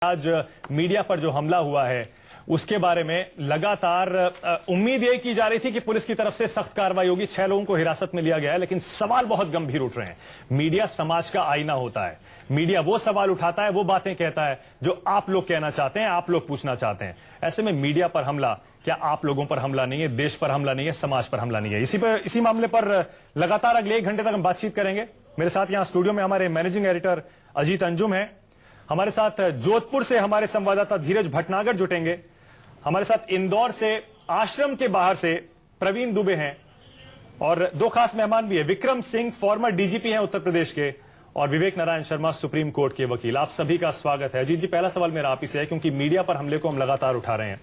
आज मीडिया पर जो हमला हुआ है उसके बारे में लगातार उम्मीद ये की जा रही थी कि पुलिस की तरफ से सख्त कार्रवाई होगी। 6 लोगों को हिरासत में लिया गया है, लेकिन सवाल बहुत गंभीर उठ रहे हैं। मीडिया समाज का आईना होता है। मीडिया वो सवाल उठाता है, वो बातें कहता है जो आप लोग कहना चाहते हैं, आप लोग पूछना चाहते हैं। ऐसे में मीडिया पर हमला क्या आप लोगों पर हमला नहीं है, देश पर हमला नहीं है, समाज पर हमला नहीं है? इसी मामले पर लगातार अगले 1 घंटे तक हम बातचीत करेंगे। मेरे साथ यहां स्टूडियो में हमारे मैनेजिंग एडिटर अजीत अंजुम है। हमारे साथ जोधपुर से हमारे संवाददाता धीरज भटनागर जुटेंगे। हमारे साथ इंदौर से आश्रम के बाहर से प्रवीण दुबे हैं और 2 खास मेहमान भी हैं। विक्रम सिंह फॉर्मर डीजीपी हैं उत्तर प्रदेश के, और विवेक नारायण शर्मा सुप्रीम कोर्ट के वकील। आप सभी का स्वागत है। अजीत जी, पहला सवाल मेरा आप ही से है, क्योंकि मीडिया पर हमले को हम लगातार उठा रहे हैं।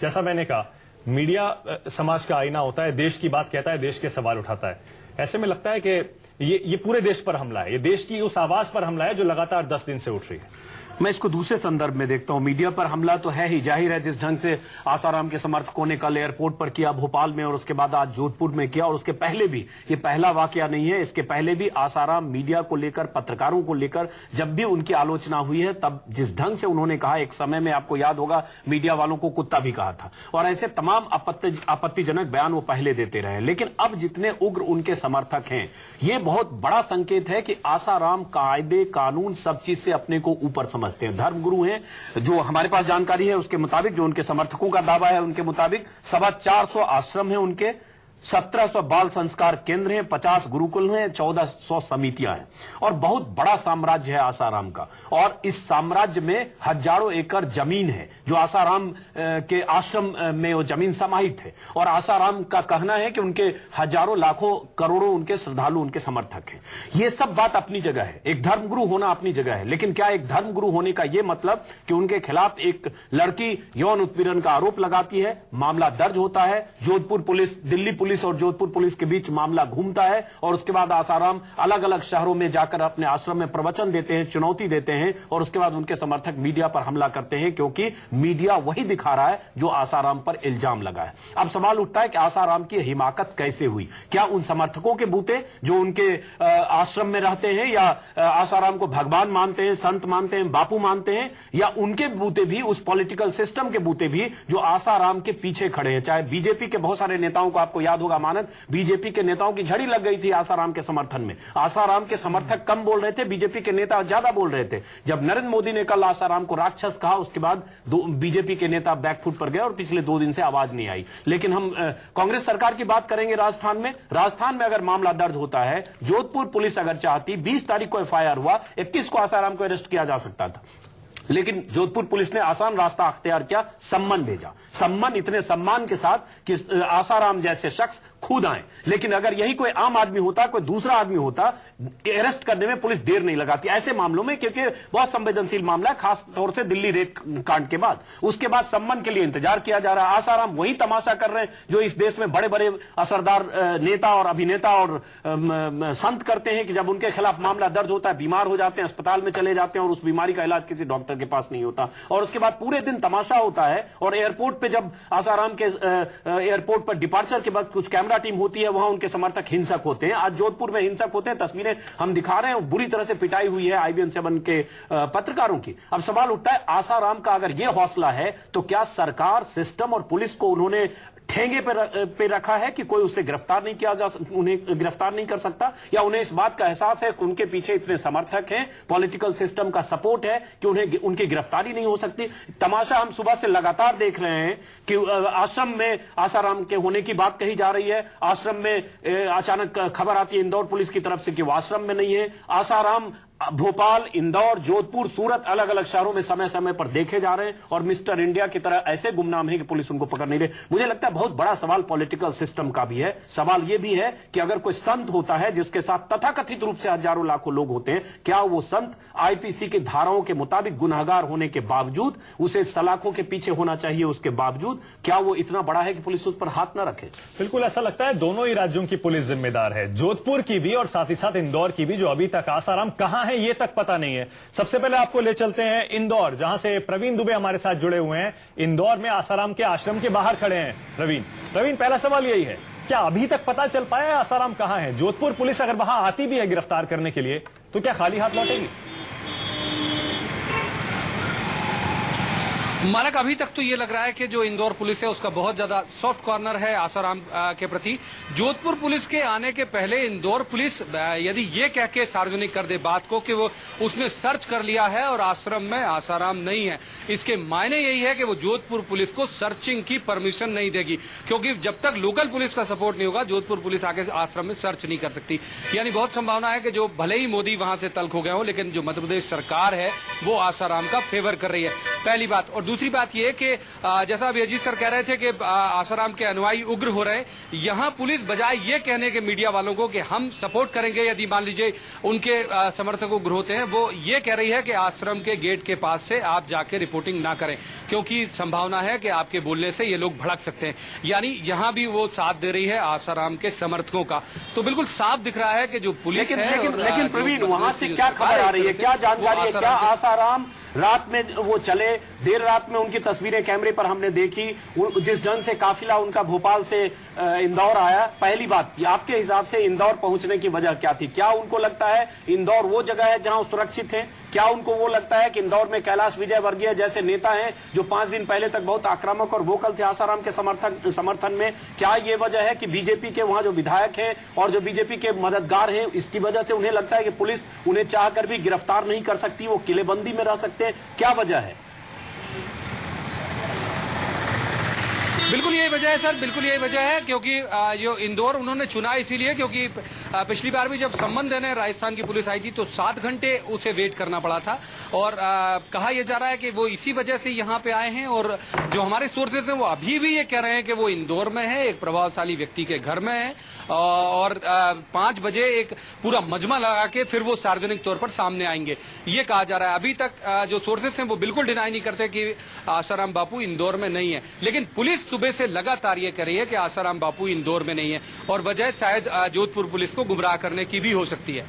जैसा मैंने कहा, मीडिया समाज का आईना होता है, देश की बात कहता है, देश के सवाल उठाता है। ऐसे में लगता है कि ये पूरे देश पर हमला है, ये देश की उस आवाज पर हमला है जो लगातार 10 दिन से उठ रही है। मैं इसको दूसरे संदर्भ में देखता हूं। मीडिया पर हमला तो है ही, जाहिर है। जिस ढंग से आसाराम के समर्थकों ने कल एयरपोर्ट पर किया भोपाल में, और उसके बाद आज जोधपुर में किया, और उसके पहले भी, ये पहला वाकया नहीं है, इसके पहले भी आसाराम मीडिया को लेकर, पत्रकारों को लेकर जब भी उनकी आलोचना हुई है, तब जिस ढंग से उन्होंने कहा, एक समय में आपको याद होगा मीडिया वालों को कुत्ता भी कहा था, और ऐसे तमाम आपत्तिजनक बयान वो पहले देते रहे। लेकिन अब जितने उग्र उनके समर्थक हैं, ये बहुत बड़ा संकेत है कि आसाराम कायदे कानून सब चीज से अपने को ऊपर समझ धर्मगुरु हैं। जो हमारे पास जानकारी है उसके मुताबिक, जो उनके समर्थकों का दावा है उनके मुताबिक, 425 आश्रम है उनके, 1700 बाल संस्कार केंद्र हैं, 50 गुरुकुल हैं, 1400 समितियां हैं, और बहुत बड़ा साम्राज्य है आसाराम का। और इस साम्राज्य में हजारों एकड़ जमीन है जो आसाराम के आश्रम में वो जमीन समाहित है। और आसाराम का कहना है कि उनके हजारों लाखों करोड़ों उनके श्रद्धालु, उनके समर्थक हैं। ये सब बात अपनी जगह है, एक धर्मगुरु होना अपनी जगह है। लेकिन क्या एक धर्मगुरु होने का यह मतलब कि उनके खिलाफ एक लड़की यौन उत्पीड़न का आरोप लगाती है, मामला दर्ज होता है, जोधपुर पुलिस, दिल्ली पुलिस और जोधपुर पुलिस के बीच मामला घूमता है, और उसके बाद आसाराम अलग अलग शहरों में जाकर अपने आश्रम में प्रवचन देते हैं, चुनौती देते हैं, और उसके बाद उनके समर्थक मीडिया पर हमला करते हैं, क्योंकि मीडिया वही दिखा रहा है जो आसाराम पर इल्जाम लगा है। अब सवाल उठता है कि आसाराम की हिमाकत कैसे हुई? क्या उन समर्थकों के बूते जो उनके आश्रम में रहते हैं, या आसाराम को भगवान मानते हैं, संत मानते हैं, बापू मानते हैं, या उनके बूते भी, उस पॉलिटिकल सिस्टम के बूते भी जो आसाराम के पीछे खड़े हैं? चाहे बीजेपी के बहुत सारे नेताओं को आपको याद होगा मानद, बीजेपी के नेताओं की झड़ी लग गई थी आसाराम के समर्थन में। आसाराम के समर्थक कम बोल रहे थे, बीजेपी के नेता ज्यादा बोल रहे थे। जब नरेंद्र मोदी ने कल आसाराम को राक्षस कहा, उसके बाद बीजेपी के नेता बैकफुट पर गए और पिछले 2 दिन से आवाज नहीं आई। लेकिन हम कांग्रेस सरकार की बात करेंगे। राजस्थान में अगर मामला दर्ज होता है, जोधपुर पुलिस अगर चाहती, 20 तारीख को एफआईआर हुआ, 21 को आसाराम को अरेस्ट किया जा सकता था। लेकिन जोधपुर पुलिस ने आसान रास्ता अख्तियार किया, सम्मन भेजा। सम्मन इतने सम्मान के साथ कि आसाराम जैसे शख्स खुद आए। लेकिन अगर यही कोई आम आदमी होता, कोई दूसरा आदमी होता, अरेस्ट करने में पुलिस देर नहीं लगाती ऐसे मामलों में, क्योंकि बहुत संवेदनशील मामला है, खास तौर से दिल्ली रेप कांड के बाद। उसके बाद सम्मन के लिए इंतजार किया जा रहा है। आसाराम वही तमाशा कर रहे हैं जो इस देश में बड़े बड़े असरदार नेता और अभिनेता और संत करते हैं, कि जब उनके खिलाफ मामला दर्ज होता है, बीमार हो जाते हैं, अस्पताल में चले जाते हैं, और उस बीमारी का इलाज किसी डॉक्टर के पास नहीं होता, और उसके बाद पूरे दिन तमाशा होता है। और एयरपोर्ट पे जब आसाराम के एयरपोर्ट पर डिपार्चर के बाद कुछ कैमरा टीम होती है, वहां उनके समर्थक हिंसक होते हैं। आज जोधपुर में हिंसक होते हैं, तस्वीरें हम दिखा रहे हैं। बुरी तरह से पिटाई हुई है IBN7 के पत्रकारों की। अब सवाल उठता है, आसाराम का अगर यह हौसला है, तो क्या सरकार, सिस्टम और पुलिस को उन्होंने ठेंगे पे रखा है कि कोई उसे गिरफ्तार नहीं किया जा सकता, उन्हें गिरफ्तार नहीं कर सकता? या उन्हें इस बात का एहसास है कि उनके पीछे इतने समर्थक हैं, पॉलिटिकल सिस्टम का सपोर्ट है, कि उन्हें उनकी गिरफ्तारी नहीं हो सकती? तमाशा हम सुबह से लगातार देख रहे हैं कि आश्रम में आसाराम के होने की बात कही जा रही है। आश्रम में अचानक खबर आती है इंदौर पुलिस की तरफ से कि वो आश्रम में नहीं है। आसाराम भोपाल, इंदौर, जोधपुर, सूरत, अलग अलग शहरों में समय समय पर देखे जा रहे हैं, और मिस्टर इंडिया की तरह ऐसे गुमनाम है कि पुलिस उनको पकड़ नहीं रही। मुझे लगता है बहुत बड़ा सवाल पॉलिटिकल सिस्टम का भी है। सवाल यह भी है कि अगर कोई संत होता है जिसके साथ तथाकथित रूप से हजारों लाखों लोग होते हैं, क्या वो संत IPC की धाराओं के मुताबिक गुनहगार होने के बावजूद, उसे सलाखों के पीछे होना चाहिए उसके बावजूद, क्या वो इतना बड़ा है कि पुलिस उस पर हाथ न रखे? बिल्कुल ऐसा लगता है दोनों ही राज्यों की पुलिस जिम्मेदार है, जोधपुर की भी और साथ ही साथ इंदौर की भी, जो अभी तक आसाराम कहां है ये तक पता नहीं है। सबसे पहले आपको ले चलते हैं इंदौर, जहां से प्रवीण दुबे हमारे साथ जुड़े हुए हैं। इंदौर में आसाराम के आश्रम के बाहर खड़े हैं प्रवीण, पहला सवाल यही है, क्या अभी तक पता चल पाया है आसाराम कहां है? जोधपुर पुलिस अगर वहां आती भी है गिरफ्तार करने के लिए, तो क्या खाली हाथ लौटेगी? मानक, अभी तक तो ये लग रहा है कि जो इंदौर पुलिस है उसका बहुत ज्यादा सॉफ्ट कॉर्नर है आसाराम के प्रति। जोधपुर पुलिस के आने के पहले इंदौर पुलिस यदि ये कह के सार्वजनिक कर दे बात को कि वो उसने सर्च कर लिया है और आश्रम में आसाराम नहीं है, इसके मायने यही है कि वो जोधपुर पुलिस को सर्चिंग की परमिशन नहीं देगी, क्योंकि जब तक लोकल पुलिस का सपोर्ट नहीं होगा जोधपुर पुलिस आगे आश्रम में सर्च नहीं कर सकती। यानी बहुत संभावना है कि जो भले ही मोदी वहां से तल्ख हो गए हो, लेकिन जो मध्य प्रदेश सरकार है वो आसाराम का फेवर कर रही है, पहली बात। और दूसरी बात यह कि जैसा अभी अजीत सर कह रहे थे कि आसाराम के अनुयायी उग्र हो रहे, यहां पुलिस बजाय ये कहने के मीडिया वालों को कि हम सपोर्ट करेंगे यदि मान लीजिए उनके समर्थक उग्र होते हैं, वो ये कह रही है कि आश्रम के गेट के पास से आप जाके रिपोर्टिंग ना करें, क्योंकि संभावना है कि आपके बोलने से ये लोग भड़क सकते हैं। यानी यहां भी वो साथ दे रही है आसाराम के समर्थकों का। तो बिल्कुल साफ दिख रहा है कि जो पुलिस है। लेकिन प्रवीण, वहां से क्या खबर आ रही है, क्या जानकारी है? क्या आसाराम रात में वो चले, देर रात में उनकी तस्वीरें कैमरे पर हमने देखी, जिस ढंग से काफिला उनका भोपाल से इंदौर आया, पहली बात आपके हिसाब से इंदौर पहुंचने की वजह क्या थी? क्या उनको लगता है इंदौर वो जगह है जहां सुरक्षित है? क्या उनको वो लगता है कि इंदौर में कैलाश विजयवर्गीय जैसे नेता हैं जो 5 दिन पहले तक बहुत आक्रामक और वोकल थे आसाराम के समर्थन में? क्या ये वजह है कि बीजेपी के वहां जो विधायक हैं और जो बीजेपी के मददगार हैं, इसकी वजह से उन्हें लगता है कि पुलिस उन्हें चाहकर भी गिरफ्तार नहीं कर सकती, वो किलेबंदी में रह सकते हैं? क्या वजह है? बिल्कुल यही वजह है सर, बिल्कुल यही वजह है, क्योंकि जो इंदौर उन्होंने चुना इसीलिए क्योंकि पिछली बार भी जब सम्मन देने राजस्थान की पुलिस आई थी तो 7 घंटे उसे वेट करना पड़ा था। और कहा यह जा रहा है कि वो इसी वजह से यहाँ पे आए हैं। और जो हमारे सोर्सेज हैं वो अभी भी ये कह रहे हैं कि वो इंदौर में है, एक प्रभावशाली व्यक्ति के घर में है, और 5 बजे एक पूरा मजमा लगा के फिर वो सार्वजनिक तौर पर सामने आएंगे, ये कहा जा रहा है। अभी तक जो सोर्सेज हैं वो बिल्कुल डिनाई नहीं करते कि आसाराम बापू इंदौर में नहीं है, लेकिन पुलिस सुबह से लगातार ये कह रही है कि आसाराम बापू इंदौर में नहीं है, और वजह शायद जोधपुर पुलिस को गुमराह करने की भी हो सकती है।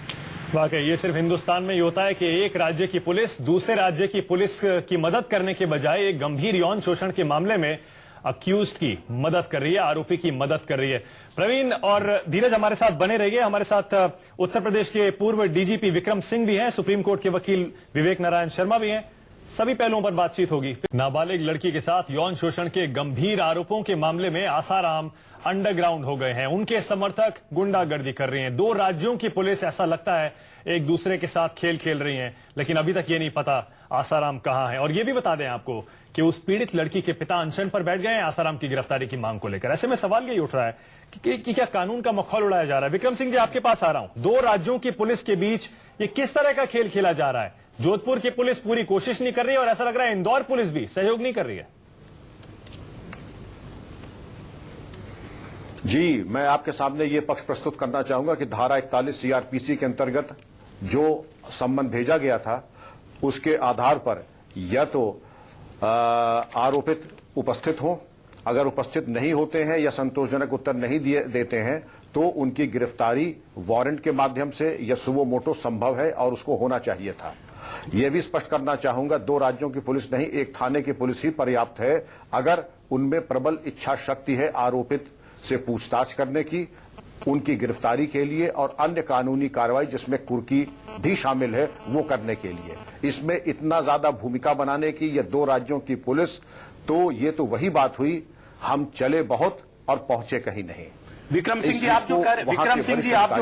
वाकई ये सिर्फ हिंदुस्तान में ही होता है कि एक राज्य की पुलिस दूसरे राज्य की पुलिस की मदद करने के बजाय एक गंभीर यौन शोषण के मामले में अक्यूज्ड की मदद कर रही है, आरोपी की मदद कर रही है। प्रवीण और धीरज हमारे साथ बने रहिए। हमारे साथ उत्तर प्रदेश के पूर्व डीजीपी विक्रम सिंह भी हैं, सुप्रीम कोर्ट के वकील विवेक नारायण शर्मा भी हैं। सभी पहलुओं पर बातचीत होगी। नाबालिग लड़की के साथ यौन शोषण के गंभीर आरोपों के मामले में आसाराम अंडरग्राउंड हो गए हैं। उनके समर्थक गुंडागर्दी कर रहे हैं। 2 राज्यों की पुलिस ऐसा लगता है एक दूसरे के साथ खेल खेल रही है, लेकिन अभी तक ये नहीं पता आसाराम कहां है। और ये भी बता दें आपको कि उस पीड़ित लड़की के पिता अनशन पर बैठ गए हैं आसाराम की गिरफ्तारी की मांग को लेकर। ऐसे में सवाल यही उठ रहा है कि क्या कानून का मखौल उड़ाया जा रहा है? विक्रम सिंह जी, आपके पास आ रहा हूं। 2 राज्यों की पुलिस के बीच ये किस तरह का खेल खेला जा रहा है? जोधपुर की पुलिस पूरी कोशिश नहीं कर रही है और ऐसा लग रहा है इंदौर पुलिस भी सहयोग नहीं कर रही है। जी, मैं आपके सामने ये पक्ष प्रस्तुत करना चाहूंगा कि धारा 41 सीआरपीसी के अंतर्गत जो सम्मन भेजा गया था उसके आधार पर या तो आरोपित उपस्थित हों, अगर उपस्थित नहीं होते हैं या संतोषजनक उत्तर नहीं देते हैं तो उनकी गिरफ्तारी वारंट के माध्यम से या सुवो मोटो संभव है और उसको होना चाहिए था। यह भी स्पष्ट करना चाहूंगा 2 राज्यों की पुलिस नहीं, एक थाने की पुलिस ही पर्याप्त है अगर उनमें प्रबल इच्छा शक्ति है आरोपित से पूछताछ करने की, उनकी गिरफ्तारी के लिए और अन्य कानूनी कार्रवाई जिसमें कुर्की भी शामिल है वो करने के लिए। इसमें इतना ज्यादा भूमिका बनाने की ये 2 राज्यों की पुलिस, तो ये तो वही बात हुई, हम चले बहुत और पहुंचे कहीं नहीं। विक्रम सिंह जी, आप जो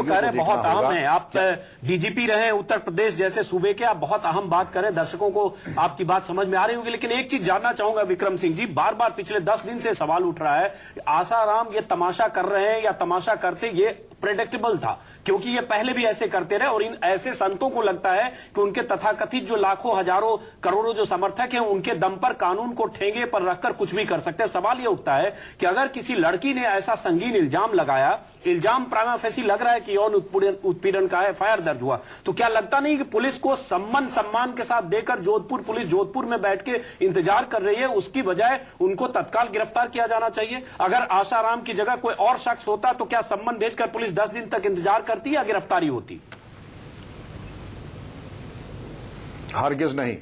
कह रहे बहुत अहम है। आप डीजीपी रहे उत्तर प्रदेश जैसे सूबे के, आप बहुत अहम बात करें, दर्शकों को आपकी बात समझ में आ रही होगी। लेकिन एक चीज जानना चाहूंगा विक्रम सिंह जी, बार बार पिछले 10 दिन से सवाल उठ रहा है, आसाराम ये तमाशा कर रहे हैं या तमाशा करते, ये प्रेडिक्टेबल था क्योंकि ये पहले भी ऐसे करते रहे। और इन ऐसे संतों को लगता है कि उनके तथाकथित जो लाखों हजारों करोड़ों जो समर्थक हैं उनके दम पर कानून को ठेंगे पर रखकर कुछ भी कर सकते हैं। सवाल ये उठता है कि अगर किसी लड़की ने ऐसा संगीन इल्जाम लगाया, इल्जाम प्राइमा फेसी लग रहा है कि यौन उत्पीड़न का एफआईआर दर्ज हुआ, तो क्या लगता नहीं कि पुलिस को सम्मान के साथ देकर जोधपुर पुलिस जोधपुर में बैठ के इंतजार कर रही है, उसकी बजाय उनको तत्काल गिरफ्तार किया जाना चाहिए? अगर आसाराम की जगह कोई और शख्स होता तो क्या सम्मन भेजकर पुलिस 10 दिन तक इंतजार करती या गिरफ्तारी होती? हरगिज नहीं।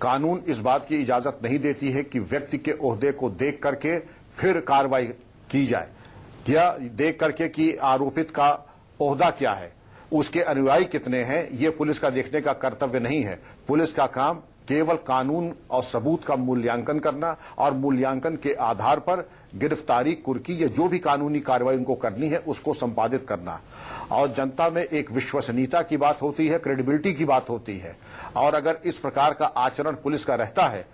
कानून इस बात की इजाजत नहीं देती है कि व्यक्ति के ओहदे को देख करके फिर कार्रवाई की जाए, या देख करके कि आरोपित का ओहदा क्या है, उसके अनुयायी कितने हैं, यह पुलिस का देखने का कर्तव्य नहीं है। पुलिस का काम केवल कानून और सबूत का मूल्यांकन करना और मूल्यांकन के आधार पर गिरफ्तारी, कुर्की या जो भी कानूनी कार्रवाई उनको करनी है उसको संपादित करना। और जनता में एक विश्वसनीयता की बात होती है, क्रेडिबिलिटी की बात होती है, और अगर इस प्रकार का आचरण पुलिस का रहता है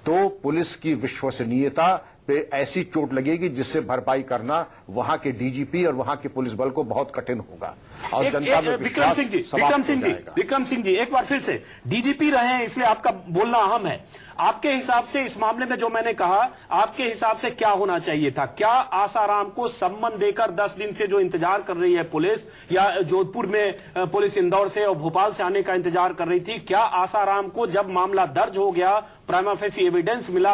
तो पुलिस की विश्वसनीयता पे ऐसी चोट लगेगी जिससे भरपाई करना वहां के डीजीपी और वहां के पुलिस बल को बहुत कठिन होगा और जनता में विश्वास समाप्त हो जाएगा। विक्रम सिंह जी, एक बार फिर से डीजीपी रहे हैं इसलिए आपका बोलना अहम है। आपके हिसाब से इस मामले में जो मैंने कहा, आपके हिसाब से क्या होना चाहिए था? क्या आसाराम को सम्मन देकर 10 दिन से जो इंतजार कर रही है पुलिस, या जोधपुर में पुलिस इंदौर से और भोपाल से आने का इंतजार कर रही थी, क्या आसाराम को जब मामला दर्ज हो गया, प्राइमा फेसी एविडेंस मिला,